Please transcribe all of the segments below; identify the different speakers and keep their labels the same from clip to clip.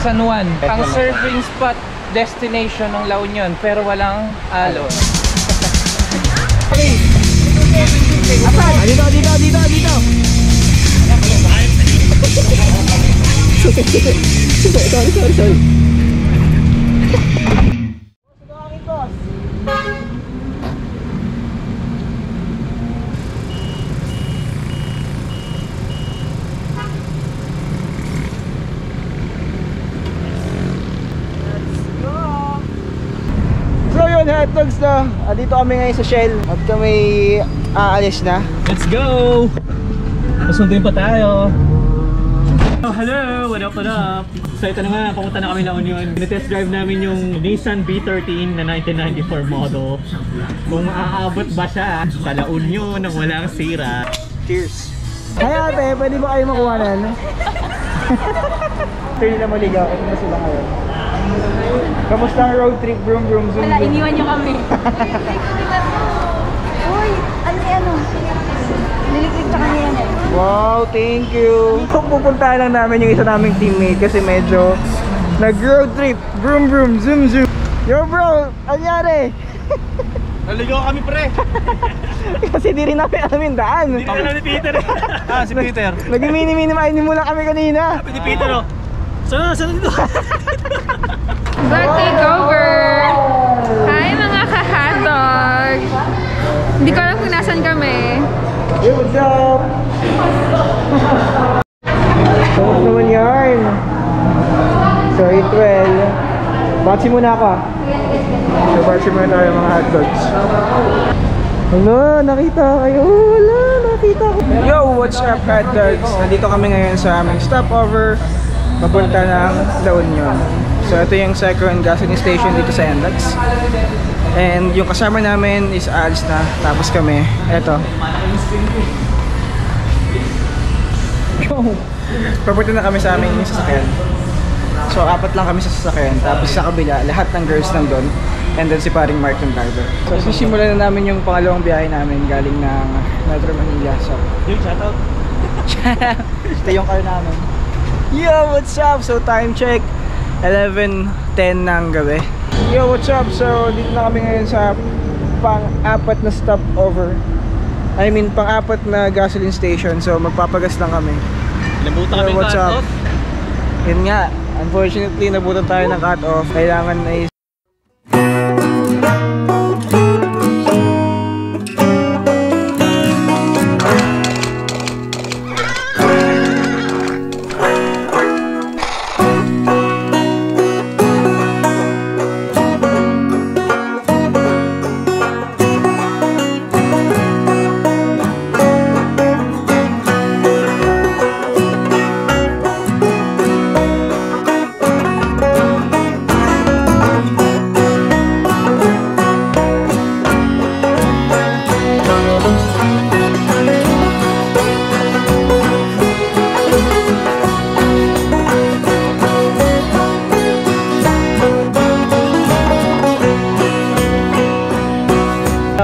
Speaker 1: San Juan. Ang surfing spot destination ng La Union, pero walang alon. Okay. Dito. Sorry. Hotdogs na. Dito kami ngayon sa Shell at kami aalis na.
Speaker 2: Let's go! Masundin pa tayo. Oh, hello! What up? So ito na nga, pumunta na kami La Union. Tinetest drive namin yung Nissan B13 na 1994 model. Kung aabot ba siya sa La Union nang walang sira.
Speaker 1: Cheers!
Speaker 3: Hey ate, pwede ba kayo makuha na ano? Turn na maligaw, ano na sila ngayon? Kamusta ang road trip? Vroom vroom zoom.
Speaker 4: Wala, iniwan nyo kami. Uy, ano? Niliklik sa kanya yan eh.
Speaker 3: Wow, thank you. Pupuntahan lang namin yung isa naming teammate kasi medyo nag-road trip. Vroom vroom zoom zoom. Yo bro, anyari?
Speaker 2: Naligaw kami pre!
Speaker 3: Kasi di rin namin alam yung daan.
Speaker 2: Hindi na ni Peter. Si Peter.
Speaker 3: Nag-mini-mini muna kami kanina.
Speaker 2: Sabi ni Peter Saan dito?
Speaker 4: Birthday goer! Hi mga kahatog! Hindi ko alam kung nasan kami.
Speaker 3: Hey, what's up? Tapos naman yarn. So, Itwell. Batsi muna ako. So, batsi muna tayo mga hotdogs. Hello, nakita kayo. Wala, nakita ko. Yo, what's up hotdogs? Nandito kami ngayon sa aming stopover. Papunta ng La Union. So ito yung second gasoline station dito sa NLEX. And yung kasama namin is aalis na. Tapos kami, eto. Papunta na kami sa aming sasakyan. So apat lang kami sa sasakyan. Tapos sa kabila, lahat ng girls nandun. And then si paring Mark yung driver. So sisimulan na namin yung pangalawang biyahe namin galing ng Metro Manila. So
Speaker 2: Yung shoutout.
Speaker 3: ito yung car namin. Yo, what's up? So time check 11:10 ng gabi. Yo, what's up? So dito na kami ngayon sa pang-apat na stopover. I mean, pang-apat na gasoline station. So magpapagas lang kami.
Speaker 2: Nabuta kami
Speaker 3: what's up?
Speaker 2: cut-off.
Speaker 3: Yun nga, unfortunately nabutan tayo ng cut-off. Kailangan ay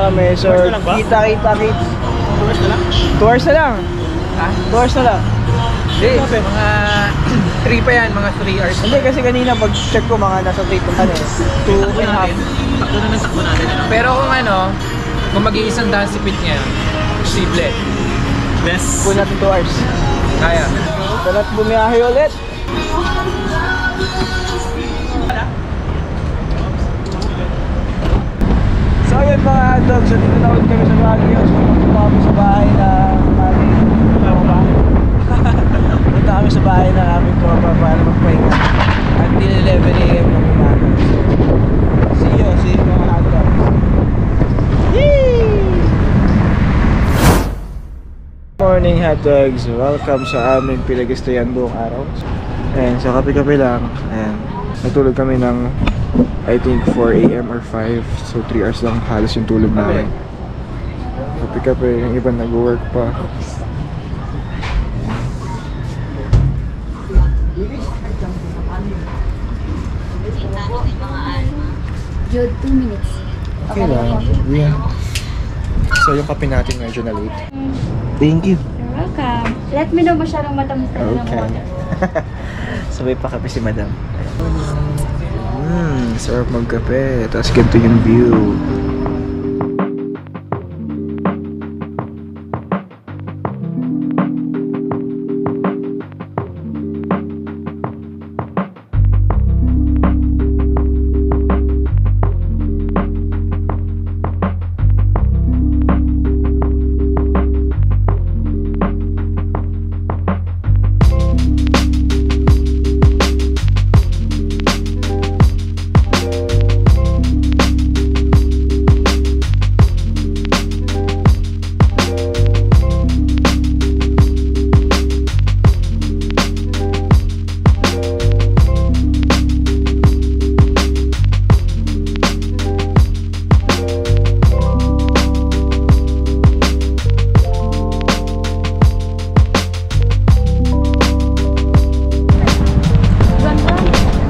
Speaker 3: kami. So, kita.
Speaker 2: 2 hours na lang?
Speaker 3: 2 hours na lang.
Speaker 1: Ha?
Speaker 3: 2 hours na lang.
Speaker 1: Hindi, mga 3 pa yan, mga 3 hours.
Speaker 3: Hindi, kasi kanina pag check ko mga nasa 3 pa kami. 2 and a half.
Speaker 2: Takbo naman takbo natin.
Speaker 1: Pero kung mag-iisang daan sipit niya, posible.
Speaker 2: Best.
Speaker 3: Kung natin 2 hours.
Speaker 1: Kaya.
Speaker 3: Dalat bumiyahe ulit. So yun mga hotdogs, so dito na ulit kami sa Baguio. So punta kami sa bahay na aming tropa. Punta kami sa bahay ng aming tropa para magpahinga until 11 AM ng umaga. So see you mga hotdogs. Yee! Morning hotdogs, welcome sa aming pinag-stayan buong araw. And so kape-kape lang. And natulog kami ng I think 4 AM or 5. So 3 hours lang halos yung tulog namin. Kape-kape, yung iba nag-work pa.
Speaker 4: Jude, 2 minutes.
Speaker 3: Okay lang. Yeah. So yung kape natin medyo na late. Thank you.
Speaker 4: You're welcome. Let me know masyadong matamis na ng
Speaker 3: Okay.
Speaker 4: water.
Speaker 3: Sabay pa kape si madam. Sarap magkape. Tapos ganito yung view.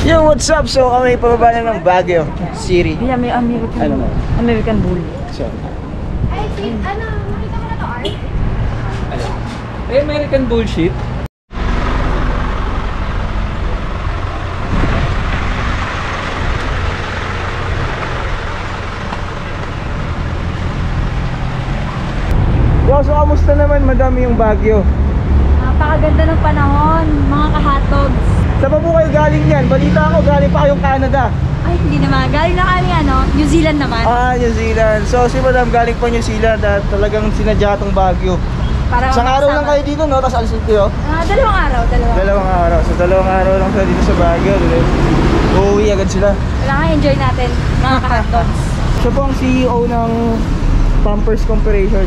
Speaker 3: Yo, what's up? So kami pababa na ng Baguio City.
Speaker 5: Yeah, may American,
Speaker 3: Ano?
Speaker 5: American Bull.
Speaker 3: So,
Speaker 4: Ay, ano, makita mo na to, Art?
Speaker 1: Eh, American bullshit.
Speaker 3: yo, so kamusta naman madami yung Baguio?
Speaker 5: Napakaganda ng panahon, mga ka-hotdogs.
Speaker 3: Saan pa po kayo galing yan? Balita ko galing pa kayong Canada.
Speaker 5: Ay, hindi naman. Galing na kami, New Zealand naman.
Speaker 3: New Zealand. So si madam galing pa New Zealand at talagang sinadya tong Baguio.
Speaker 5: Para
Speaker 3: Isang araw lang kayo dito, no? Tapos alisin kayo?
Speaker 5: Dalawang araw.
Speaker 3: Dalawang araw. So dalawang araw lang sila dito sa Baguio. Uuwi agad sila.
Speaker 5: Kailangan enjoy natin, mga ka-hotdogs.
Speaker 3: Siya po ang CEO ng Pampers Corporation.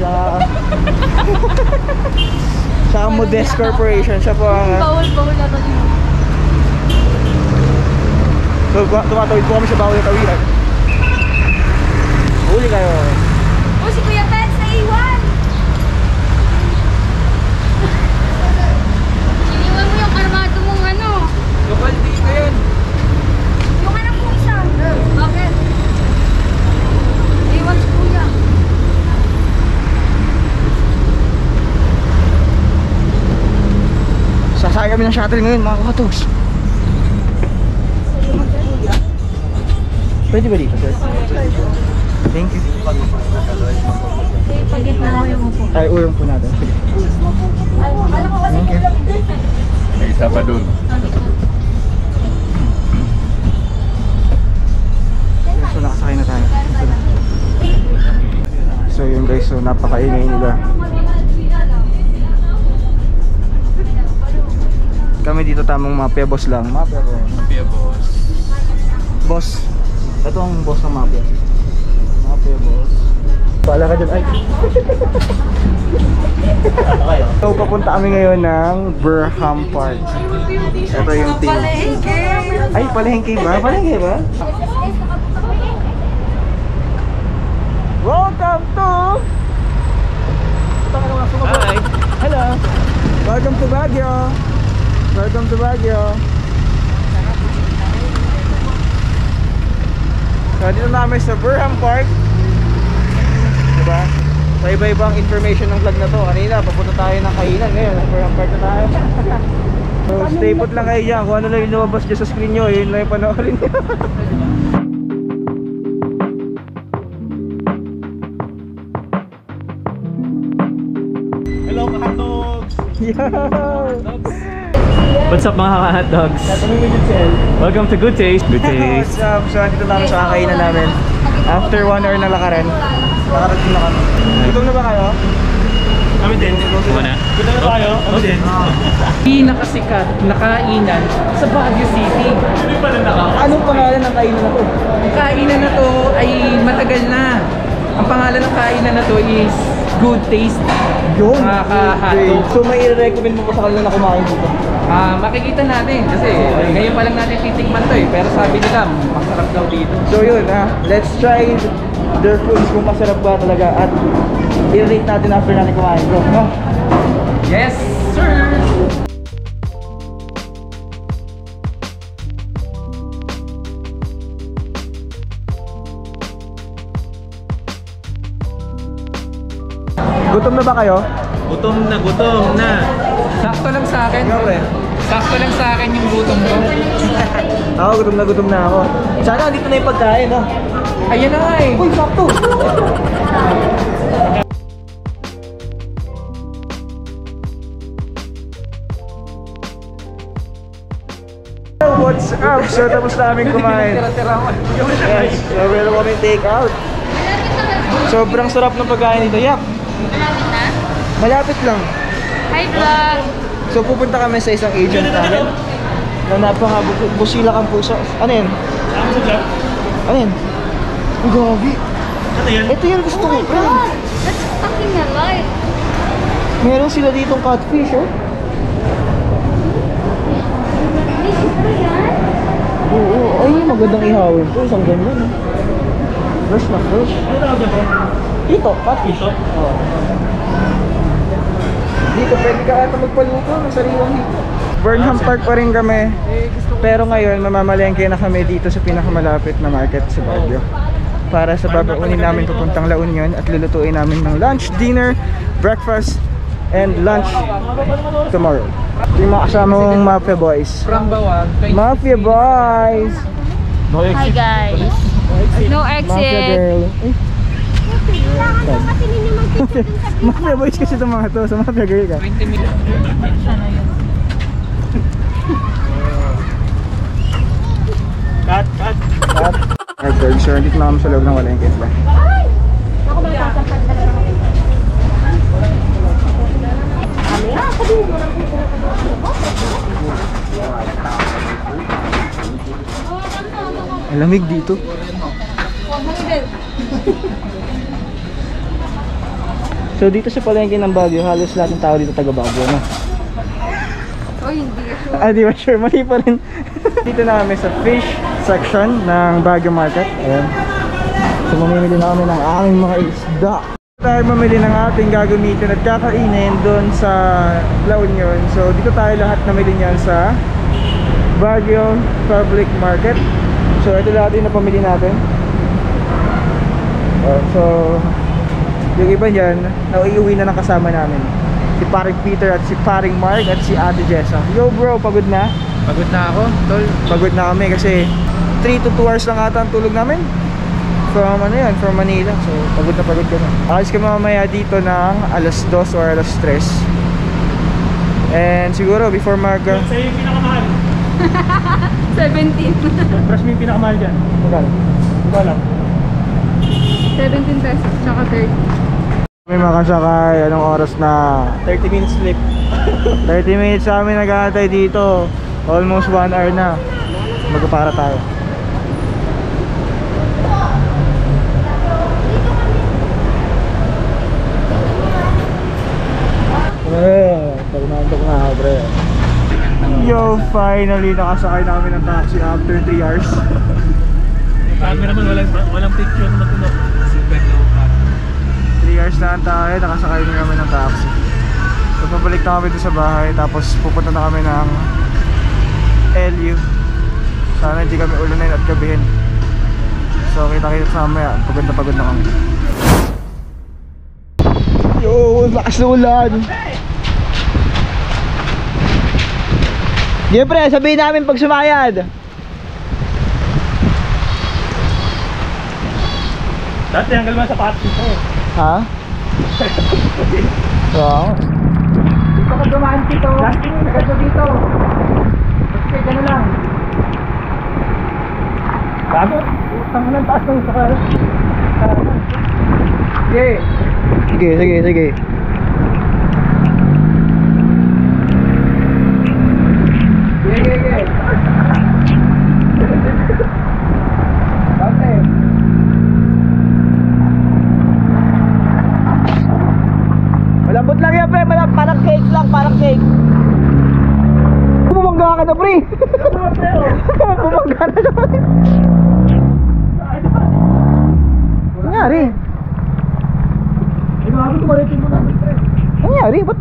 Speaker 3: Tsaka Modest Corporation. Siya po ang...
Speaker 5: Bawal na to dito.
Speaker 3: So tumatawid po kami sa bawal na tawiran. Huli kayo.
Speaker 5: Oh, si Kuya Pets na iwan! Iniwan mo yung armado mong
Speaker 1: Lokal dito yan.
Speaker 5: yung anak mo isa. Bakit? Iwan si Kuya.
Speaker 3: Sasakay kami ng shuttle ngayon mga katogs. Pwede ba dito, sir? Thank you.
Speaker 5: Pagit na lang yung upo.
Speaker 3: Ay, urong po natin. Sige. Thank you.
Speaker 6: May isa pa dun.
Speaker 3: So, nakasakay na tayo. So, yun guys. So, napakaingay nila. Kami dito tamang mafia boss lang. Mafia boss.
Speaker 6: Mafia boss.
Speaker 3: Boss. Ito ang boss ng mafia. Mafia boss. Bahala ka dyan. Ay. So, papunta kami ngayon ng Burham Park. Ito yung team. Ay, palengke ba? Palengke ba? Welcome to...
Speaker 1: Hi.
Speaker 3: Hello. Welcome to Baguio. Welcome to Baguio. So, dito namin sa Burham Park. Diba? So, iba-ibang information ng vlog na to. Kanina, papunta tayo ng kainan. Ngayon, sa Burham Park na tayo. So, stay put lang kayo dyan. Kung ano lang yung lumabas dyan sa screen nyo, yun lang yung panoorin nyo.
Speaker 2: Hello, ka-hotdogs!
Speaker 3: Yeah!
Speaker 2: What's up mga ka-hotdogs?
Speaker 3: Tatanungin mo dyan si El.
Speaker 2: Welcome to Good Taste. Good
Speaker 3: What's
Speaker 2: Taste.
Speaker 3: up? So, dito namin sa kakainan namin. After 1 hour na lakaran, nakarating na kami. Gutom na ba kayo?
Speaker 2: Kami din. Kumana. Gusto na tayo? Kami din.
Speaker 1: Pinakasikat na kainan sa Baguio City.
Speaker 2: Hindi pa na
Speaker 3: Anong pangalan ng kainan na to?
Speaker 1: Ang kainan na to ay matagal na. Ang pangalan ng kainan na to is Good Taste.
Speaker 3: Yun.
Speaker 1: Nakaka-hotdog.
Speaker 3: So, may i-recommend mo pa sa kanila na kumain dito?
Speaker 1: Makikita natin kasi ngayon pa lang natin titikman to eh. Pero sabi nila, masarap daw dito.
Speaker 3: So, yun let's try their foods kung masarap ba talaga at i-rate natin after natin kumain bro, no?
Speaker 1: Yes, sir!
Speaker 3: Gutom na ba kayo?
Speaker 2: Gutom na, gutom na.
Speaker 1: Sakto lang sa akin.
Speaker 3: Ikaw, pre.
Speaker 1: Sakto lang sa akin yung gutom ko.
Speaker 3: Ako, gutom na ako. Sana dito na yung pagkain, no?
Speaker 1: Ayan na nga eh.
Speaker 3: Uy, sakto! What's up? So, tapos namin kumain.
Speaker 1: Tira-tira mo.
Speaker 3: Yes, so meron kami take out. Sobrang sarap ng pagkain dito. Yap,
Speaker 4: Malapit na?
Speaker 3: malapit lang.
Speaker 4: Hi vlog!
Speaker 3: So pupunta kami sa isang agent namin na napaka-busila kang puso. Ano yun? Ano yun? Ang gabi.
Speaker 2: Ano yan?
Speaker 3: Ito yung gusto ko.
Speaker 5: God, that's fucking alive.
Speaker 3: Meron sila ditong catfish, oh. Oo, ay magandang ihawin to. Isang ganyan, oh. Fresh na fresh.
Speaker 2: Ano tawag niya po?
Speaker 3: Dito, catfish.
Speaker 2: Dito?
Speaker 3: Oo. Dito, pwede ka ata magpaluto ng sariwang dito. Burnham Park pa rin kami. Pero ngayon, mamamalengke na kami dito sa pinakamalapit na market sa Baguio. Para sa babaunin namin papuntang La Union at lulutuin namin ng lunch, dinner, breakfast, and lunch tomorrow. Yung mga kasama mong Mafia Boys.
Speaker 1: From Bawag.
Speaker 3: Mafia Boys!
Speaker 4: Hi guys! No
Speaker 3: Mafia
Speaker 4: exit!
Speaker 3: Girl. Ay,
Speaker 5: Kailangan daw kasi ninyo mag-picture dun sa
Speaker 3: Mafia Boys kasi itong mga to. Sa Mafia Girl ka.
Speaker 1: 20 minutes.
Speaker 2: Cut, cut.
Speaker 3: At hardcore. So, nandito na kami sa loob ng Walengke.
Speaker 5: Ako masasampad na lang. Sabihin mo lang
Speaker 3: Ang lamig dito. So dito sa palengke ng Baguio, halos lahat ng tao dito taga Baguio, no?
Speaker 4: Oh, hindi sure.
Speaker 3: Ah, di ba sure? Mali pa rin. Dito na kami sa fish section ng Baguio Market. Ayan. So mamimili na kami ng aming mga isda. Tayo mamili ng ating gagamitin at kakainin doon sa La Union. So dito tayo lahat namili niyan sa Baguio Public Market. So ito lahat yung napamili natin. So yung iba niyan, nauiuwi na ng kasama namin. Si Paring Peter at si Paring Mark at si Ate Jessa. Yo bro, pagod na?
Speaker 1: Pagod na ako, tol.
Speaker 3: Pagod na kami kasi 3 to 2 hours lang ata ang tulog namin. From ano yan, from Manila. So pagod kami. Alis kami mamaya dito ng alas 2 or alas 3. And siguro before
Speaker 2: Sa'yo yung pinakamahal.
Speaker 4: 17.
Speaker 2: Brush mo yung pinakamahal dyan.
Speaker 3: magkano?
Speaker 2: Ito lang.
Speaker 4: 17 pesos, tsaka 30.
Speaker 3: May makasakay, anong oras na?
Speaker 2: 30 minutes sleep.
Speaker 3: 30 minutes sa amin nag-aantay dito. Almost 1 hour na. Magpapara tayo. Pag na pre. Yo, finally nakasakay namin ng taxi after 3 hours.
Speaker 2: Sabi naman walang picture na matulog.
Speaker 3: 3 hours na tayo, nakasakay na kami ng taxi. So pabalik na kami doon sa bahay, tapos pupunta na kami ng LU. Sana hindi kami ulunin at gabihin. So kita-kita sa mamaya, pagod na kami. Yo, lakas na ulan. Siyempre, sabihin namin pag sumayad.
Speaker 2: Dati hanggal mo sa sapatos ito.
Speaker 3: Ha? Wow.
Speaker 1: Dito ka dumaan dito. Agad dito. Kasi gano'n lang.
Speaker 2: Bago? Utang lang taas ng sakal.
Speaker 1: Sige.
Speaker 3: Sige.
Speaker 1: Sige. Bante.
Speaker 3: Malambot lang yan, pre. Parang cake lang, parang cake. Bumangga ka na, pre. Bumangga na siya, pre. Ano nangyari? Ano nangyari? Ba't?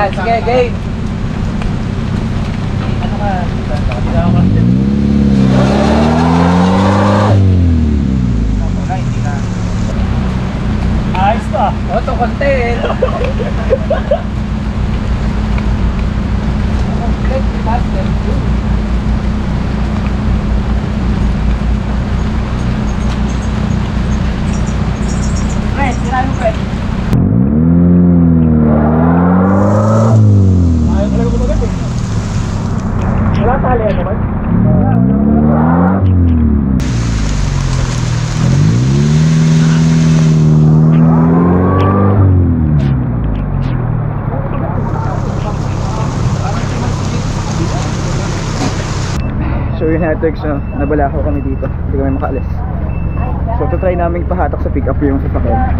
Speaker 1: Yan, sige, game. Ano ka? Hindi ako kasi. Hindi na.
Speaker 2: Ayos pa.
Speaker 1: Auto content.
Speaker 2: Press, tirahin mo press. Ayaw talaga bumagat eh. Wala tali yan naman.
Speaker 3: So yun Hetex, no? Nabalakaw kami dito. Hindi kami makaalis. So try namin ipahatak sa pick up yung sasakyan.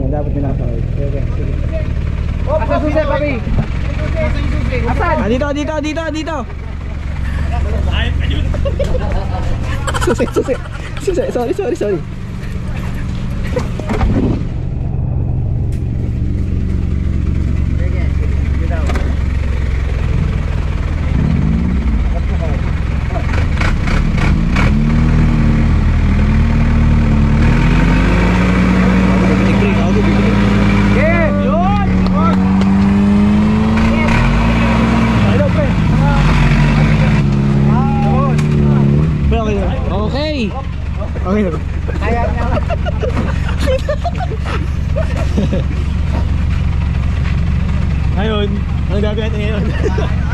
Speaker 3: Dapat minasakay.
Speaker 1: Asan susi, papi? Asan?
Speaker 3: Dito. Susi. Sorry.
Speaker 1: Okay.
Speaker 3: Okay na ba?
Speaker 2: Ngayon, ano gagawin natin ngayon?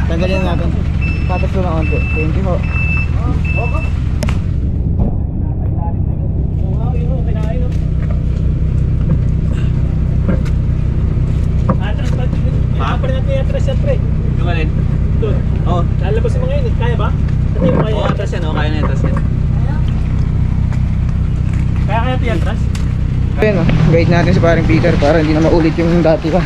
Speaker 3: Tanggalin natin. Patas ko na konti. Thank you ho.
Speaker 2: Atras pa. Kailangan pa rin natin i-atras yan, pre.
Speaker 1: Yung alin?
Speaker 2: Doon.
Speaker 1: Oo.
Speaker 2: Lalabas yung mga yun. Kaya ba? Sabi mo kaya.
Speaker 1: Oo, atras yan. Oo, kaya na atras yan.
Speaker 2: Kaya i-atras?
Speaker 3: Ayun o, guide natin si paring Peter para hindi na maulit yung dati pa.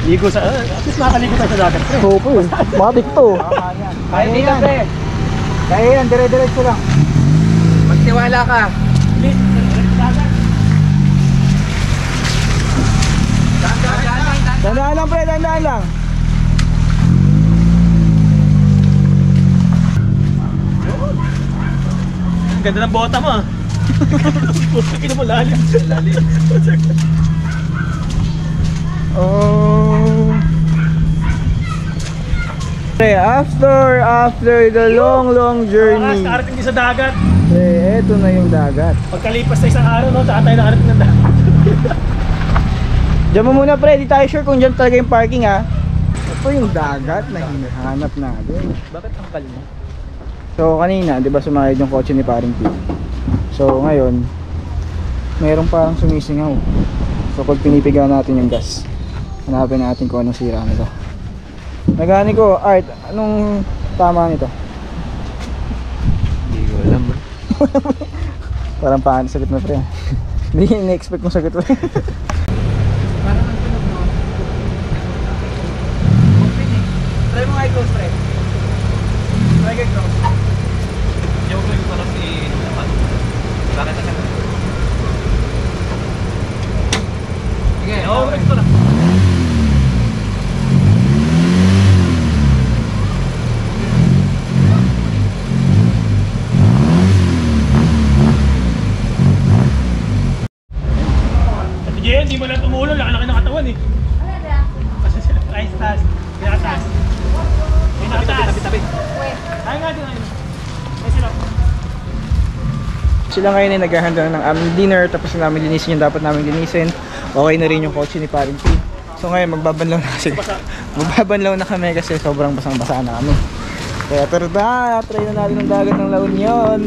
Speaker 2: Ligo sa... at least makakaligo tayo sa dagat, pre.
Speaker 3: Oo po, matik to.
Speaker 1: Kaya dito, pre.
Speaker 3: Kaya yan, dire-diretso lang.
Speaker 1: Magtiwala ka.
Speaker 3: Dandaan lang pre, dandaan lang.
Speaker 2: Ang ganda ng bota mo, ah. Puto ka mo lalim.
Speaker 3: Oh. Okay, after the long journey.
Speaker 2: Nakarating din sa dagat.
Speaker 3: Eto na yung dagat.
Speaker 2: Pagkalipas na isang araw, no, saka tayo nakarating ng dagat.
Speaker 3: Diyan mo muna pre, di tayo sure kung dyan talaga yung parking ha. Ito yung dagat na hinahanap natin.
Speaker 1: Bakit ang kalma?
Speaker 3: So kanina, di ba sumayad yung kotse ni paring P. So ngayon, mayroong parang sumisingaw. So pag pinipiga natin yung gas, hanapin natin kung anong sira nito. Nagani ko, Art, anong tama nito?
Speaker 1: Hindi ko alam, bro.
Speaker 3: Parang paano sagot mo pre. Hindi in-expect mong sagot pre.
Speaker 1: Parang ang tunog, no? Open eh. Try mo nga i-close, pre. Try ka i-close. Yung ko lang si Naman. Bakit na ka? Sige, oo, ito na.
Speaker 2: Sige, hindi mo lang tumulong. Laki-laki ng katawan, eh. Kasi sila, ay, taas. Pinakataas.
Speaker 1: Tabi.
Speaker 2: Ay nga din, ayun. Ay sila.
Speaker 3: Sila ngayon ay naghahanda ng aming dinner, tapos na namin linisin yung dapat namin linisin. Okay na rin yung kotse ni paring P. So ngayon magbabanlaw na kasi. Magbabanlaw na kami kasi sobrang basang-basa na kami. Kaya pero try na natin ang dagat ng La Union.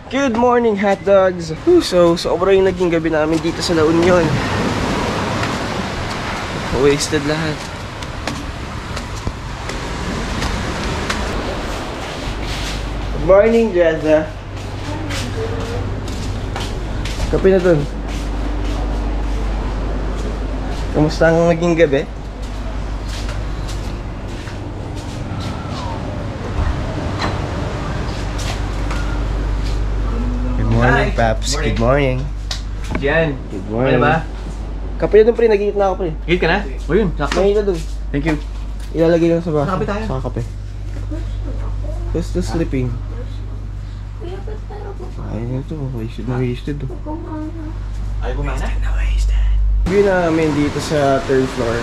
Speaker 3: Good morning, hotdogs! So, sobrang yung naging gabi namin dito sa La Union. Wasted lahat. Good morning, Jezza. Kape na dun. Kamusta ang naging gabi? Good morning, Paps. Good morning.
Speaker 2: Jan.
Speaker 3: Good
Speaker 2: Ano
Speaker 3: morning.
Speaker 2: ba?
Speaker 3: Kape na dun, pre. Nag-iit na ako, pre.
Speaker 2: Hit ka na? O yun, sakto.
Speaker 3: Nag-iit na dun.
Speaker 2: Thank you.
Speaker 3: Ilalagay lang sa baso.
Speaker 2: Sa kape tayo.
Speaker 3: Sa kape. Just the sleeping. Ayun ito. Wasted na wasted.
Speaker 2: Ayaw kumain na?
Speaker 3: View namin dito sa third floor.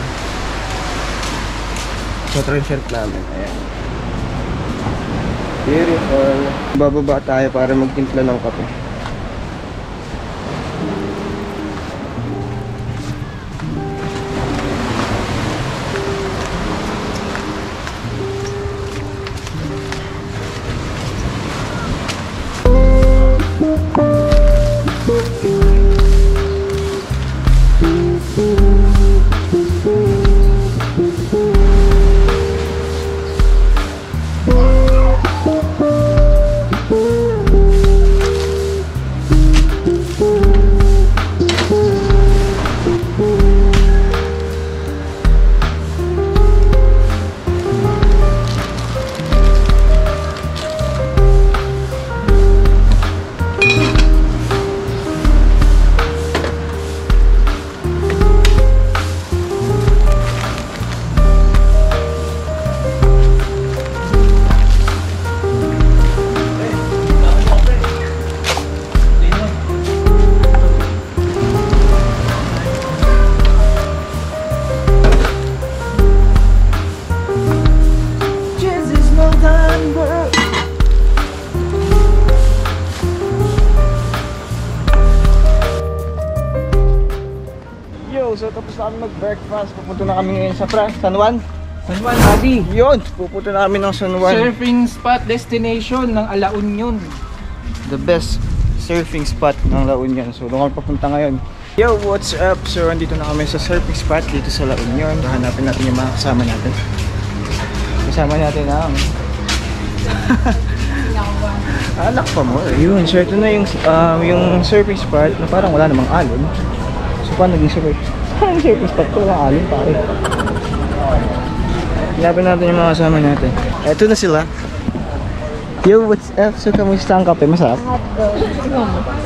Speaker 3: Sa transient namin. Ayan. Beautiful. Bababa tayo para magtimpla ng kape. So tapos na kami mag-breakfast. Pupunta na kami ngayon sa San Juan.
Speaker 1: San Juan, Adi.
Speaker 3: Yun! Pupunta na kami ng San Juan.
Speaker 1: Surfing spot destination ng La Union.
Speaker 3: The best surfing spot ng La Union. So doon kami papunta ngayon. Yo, what's up? So andito na kami sa surfing spot dito sa La Union. Hanapin natin yung mga kasama natin. Kasama natin ang anak pa mo. Yun, so ito na yung surfing spot na parang wala namang alon. So paano naging surfing? Parang surfing spot ko walang alon pare. Hanapin natin yung mga kasama natin. Eto na sila. Yo, what's up? So kamusta ang kape? Masarap?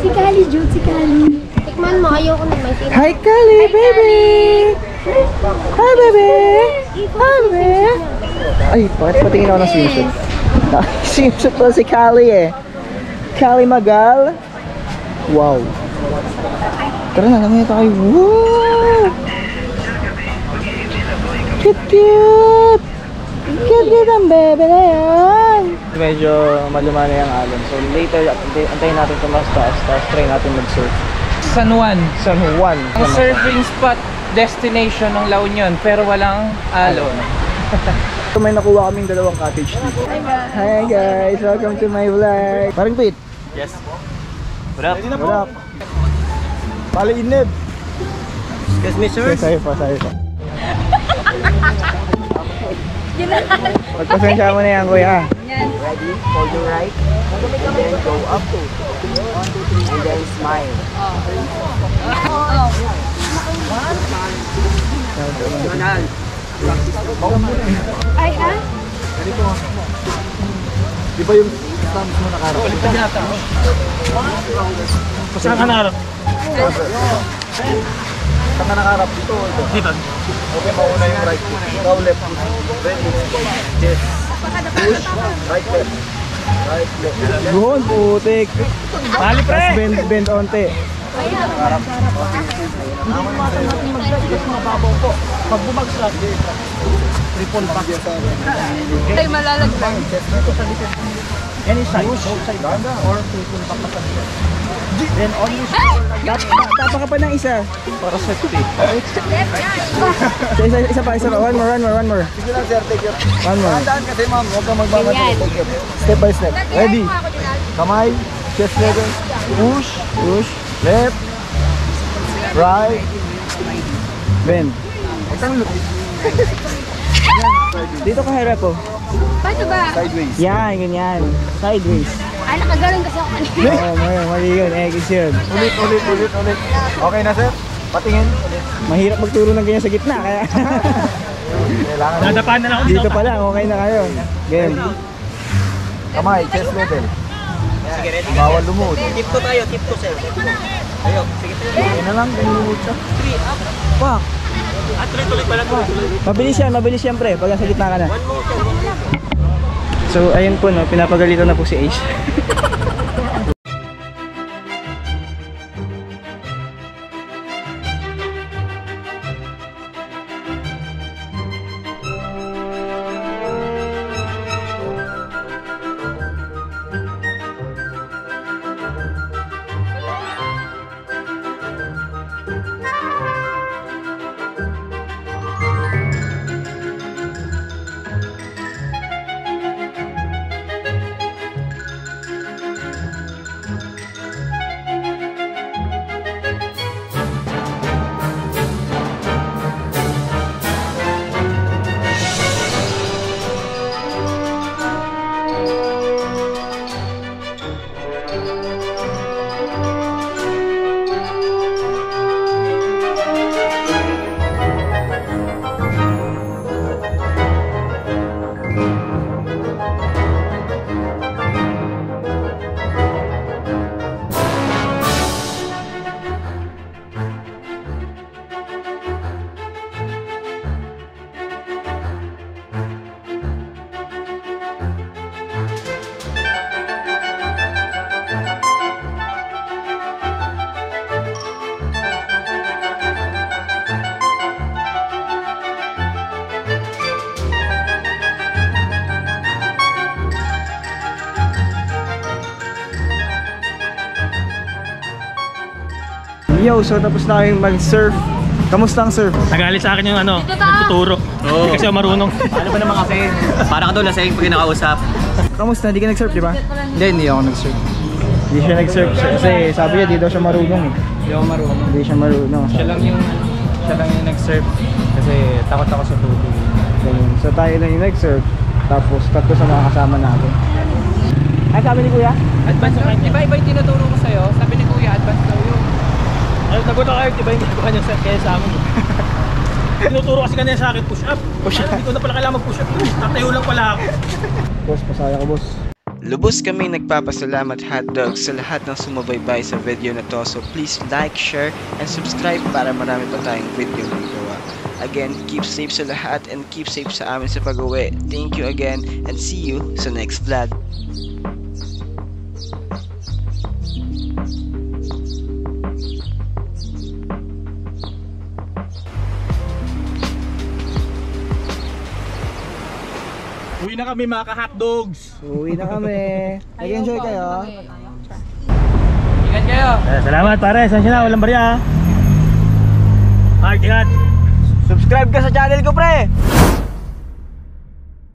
Speaker 5: Si Kali, Jude, si Kali. Tikman mo, ayoko na may tira.
Speaker 3: Hi, Kali, baby! Hi, baby! Hi, baby! Ay, bakit patingin ako ng swimsuit? Swimsuit pala si Kali eh. Kali Magal. Wow. Tara na, naman tayo. Wow! Cute, cute! Cute ang bebe na yan! Medyo maluma na yung alon. So later, antayin natin ito mas taas. Tapos try natin mag-surf.
Speaker 1: San Juan.
Speaker 3: San Juan.
Speaker 1: Ang surfing spot destination ng La Union pero walang alon.
Speaker 3: So may nakuha kaming dalawang cottage dito. Hi guys! Welcome to my vlog! Parang Pete!
Speaker 2: Yes. What up?
Speaker 3: What up? Pali inib!
Speaker 2: Excuse me, sir.
Speaker 3: Sa'yo pa. Pagpasensya mo na yan, kuya.
Speaker 7: Ready? Hold your right. And then go up to 1, 2, 3. And then smile.
Speaker 5: Ay, ha?
Speaker 3: Di ba yung thumbs mo nakarap? Saan ka nakarap? Saan ka nakarap? Dito. Dito. Okay, mauna yung right foot. Ikaw left foot. Ready? Yes. Push. Right left. Right left. Doon, putik. Bali pre! Tapos bend onte. Pag bumagsak, triple back.
Speaker 4: Ay, malalaglag.
Speaker 3: Any side, both side or triple back pa sa likod. Then only tapa ka pa ng isa para safety. Isa pa. One more. Sige lang sir, take it. One more. Tandaan kasi ma'am, huwag kang magmamadali. Step by step. Ready? Kamay, Chest level. Push. Push. Left. Right. Bend. Dito ka harap po.
Speaker 5: Paano ba?
Speaker 6: Sideways.
Speaker 3: Yan, ganyan. Sideways.
Speaker 5: Ay, nakagaling kasi ako kanina.
Speaker 3: Oo, mali yun. Eggs yun.
Speaker 6: Ulit. Okay na, sir? Patingin.
Speaker 3: Mahirap magturo ng ganyan sa gitna, kaya
Speaker 6: Kailangan.
Speaker 2: Dadapahan na lang ako
Speaker 3: dito pa lang, okay na kayo. Game.
Speaker 6: Kamay, chest level. Bawal lumuhod.
Speaker 1: Tip to tayo, tip to sir. Ayo, sige.
Speaker 3: Okay na lang, lumuhod siya. Pak!
Speaker 2: tuloy-tuloy pala.
Speaker 3: Mabilis yan pre, pag nasa gitna ka na. So ayun po no, pinapagalitan na po si Ace. Yo, so tapos na kayong mag-surf. Kamusta ang surf?
Speaker 2: Nagalit sa akin yung ano, nagtuturo. Hindi kasi ako marunong.
Speaker 1: Paano ba naman kasi? Para ka daw lasing pag kinakausap.
Speaker 3: Kamusta? Hindi ka nag-surf, di ba?
Speaker 6: Hindi ako nag-surf.
Speaker 3: Hindi siya nag-surf kasi sabi niya di daw siya marunong eh.
Speaker 6: Hindi ako marunong.
Speaker 3: Hindi siya marunong.
Speaker 6: Siya lang yung nag-surf kasi takot ako sa tubig.
Speaker 3: Ganun. So tayo lang yung nag-surf. Tapos tatlo sa mga kasama natin. Ay, sabi ni Kuya?
Speaker 7: Advance daw. Iba yung tinuturo ko sa'yo. Sabi ni Kuya, advance daw yun.
Speaker 2: Ay, nagulat kayo, diba yung ginagawa niya kaya sa amin. Tinuturo kasi kanina sa akin, push up. Hindi ko na pala kailangan mag-push up. Tatayo lang pala ako.
Speaker 3: Boss, pasaya ko boss.
Speaker 8: Lubos kaming nagpapasalamat hotdogs sa lahat ng sumubaybay sa video na to. So please like, share, and subscribe para marami pa tayong video na gawa. Again, keep safe sa lahat and keep safe sa amin sa pag-uwi. Thank you again and see you sa next vlog.
Speaker 2: Uwi na kami mga ka-hotdogs.
Speaker 3: Uwi na kami. Nag-enjoy kayo?
Speaker 7: Ingat kayo!
Speaker 2: Salamat pare, saan siya na? Walang barya. Ingat.
Speaker 3: Subscribe ka sa channel ko pre!